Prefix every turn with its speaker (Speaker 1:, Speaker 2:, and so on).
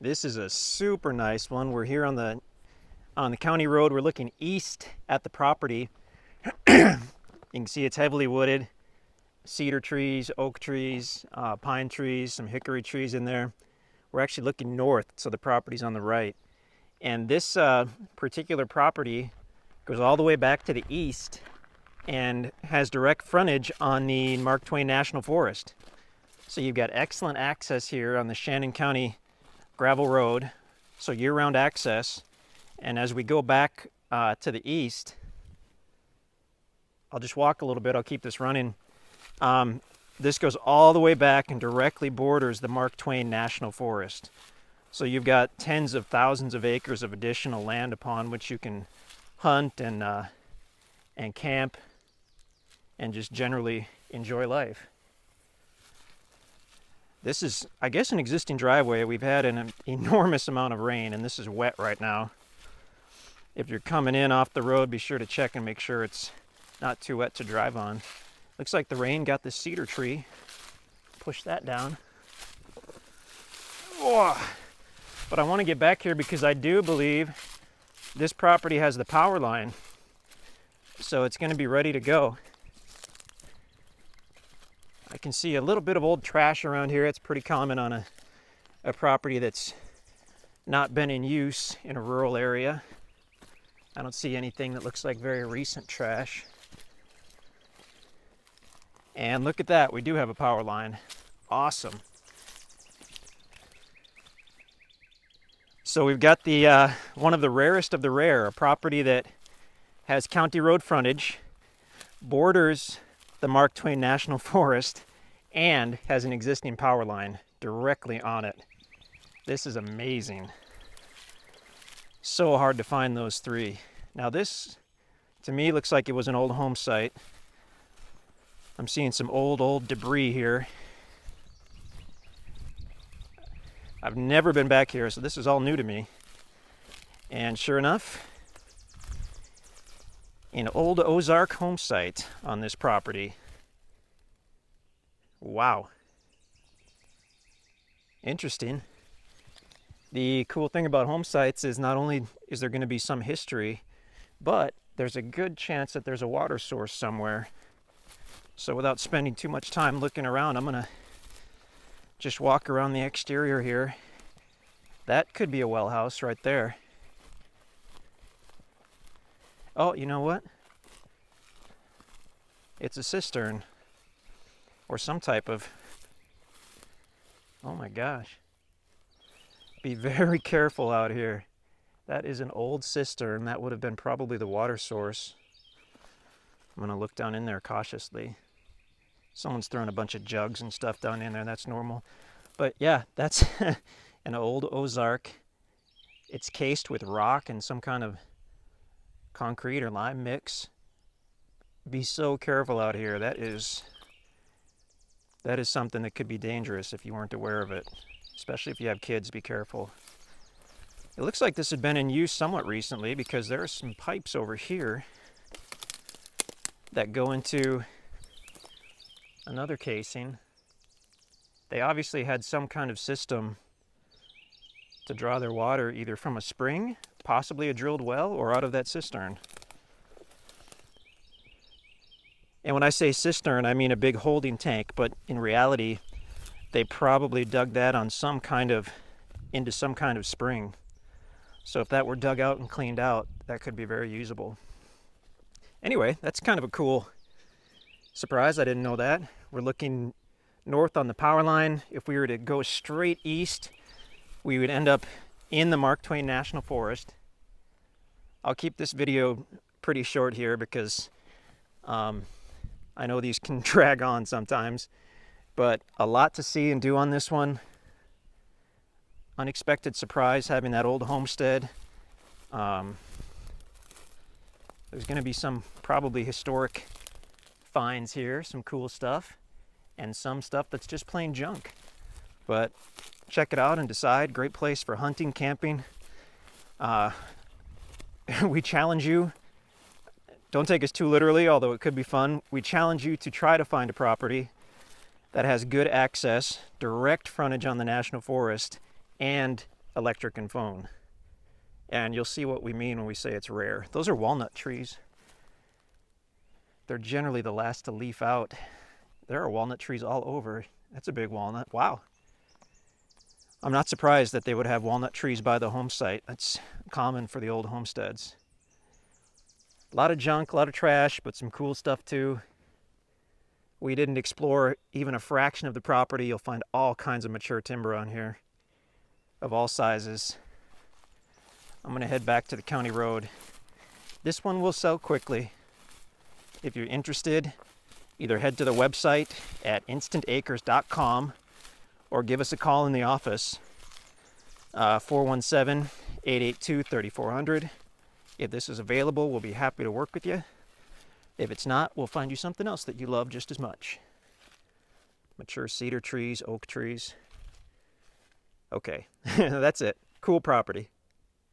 Speaker 1: This is a super nice one. We're here on the county road. We're looking east at the property. You can see it's heavily wooded. Cedar trees, oak trees, pine trees, some hickory trees in there. We're actually looking north, so the property's on the right. And this particular property goes all the way back to the east and has direct frontage on the Mark Twain National Forest. So you've got excellent access here on the Shannon County gravel road, so year-round access. And as we go back to the east, I'll just walk a little bit. I'll keep this running. This goes all the way back and directly borders the Mark Twain National Forest. So you've got tens of thousands of acres of additional land upon which you can hunt and camp and just generally enjoy life. This is, I guess, an existing driveway. We've had an enormous amount of rain, and this is wet right now. If you're coming in off the road, be sure to check and make sure it's not too wet to drive on. Looks like the rain got this cedar tree. Push that down. Oh, but I want to get back here because I do believe this property has the power line, so it's going to be ready to go. I can see a little bit of old trash around here. It's pretty common on a property that's not been in use in a rural area. I don't see anything that looks like very recent trash. And look at that, we do have a power line. Awesome. So we've got the one of the rarest of the rare, a property that has county road frontage, borders the Mark Twain National Forest, and has an existing power line directly on it. This is amazing. So hard to find those three. Now this, to me, looks like it was an old home site. I'm seeing some old debris here. I've never been back here, so this is all new to me. And sure enough, an old Ozark home site on this property. Wow. Interesting. The cool thing about home sites is not only is there going to be some history, but there's a good chance that there's a water source somewhere. So without spending too much time looking around, I'm going to just walk around the exterior here. That could be a well house right there. Oh, you know what? It's a cistern or some type of, oh my gosh. Be very careful out here. That is an old cistern. That would have been probably the water source. I'm gonna look down in there cautiously. Someone's throwing a bunch of jugs and stuff down in there. That's normal. But yeah, that's an old Ozark. It's cased with rock and some kind of concrete or lime mix. Be so careful out here. That is something that could be dangerous if you weren't aware of it. Especially if you have kids, be careful. It looks like this had been in use somewhat recently because there are some pipes over here that go into another casing. They obviously had some kind of system to draw their water either from a spring, possibly a drilled well, or out of that cistern. And when I say cistern, I mean a big holding tank, but in reality, they probably dug that on into some kind of spring. So if that were dug out and cleaned out, that could be very usable. Anyway, that's kind of a cool surprise. I didn't know that. We're looking north on the power line. If we were to go straight east, we would end up in the Mark Twain National Forest. I'll keep this video pretty short here because I know these can drag on sometimes, but a lot to see and do on this one. Unexpected surprise having that old homestead. There's going to be some probably historic finds here, some cool stuff, and some stuff that's just plain junk. But check it out and decide. Great place for hunting, camping. We challenge you, don't take us too literally, although it could be fun. We challenge you to try to find a property that has good access, direct frontage on the National Forest, and electric and phone. And you'll see what we mean when we say it's rare. Those are walnut trees. They're generally the last to leaf out. There are walnut trees all over. That's a big walnut. Wow. I'm not surprised that they would have walnut trees by the home site. That's common for the old homesteads. A lot of junk, a lot of trash, but some cool stuff too. We didn't explore even a fraction of the property. You'll find all kinds of mature timber on here of all sizes. I'm going to head back to the county road. This one will sell quickly. If you're interested, either head to the website at InstantAcres.com or give us a call in the office, 417-882-3400. If this is available, we'll be happy to work with you. If it's not, we'll find you something else that you love just as much. Mature cedar trees, oak trees. Okay, that's it. Cool property.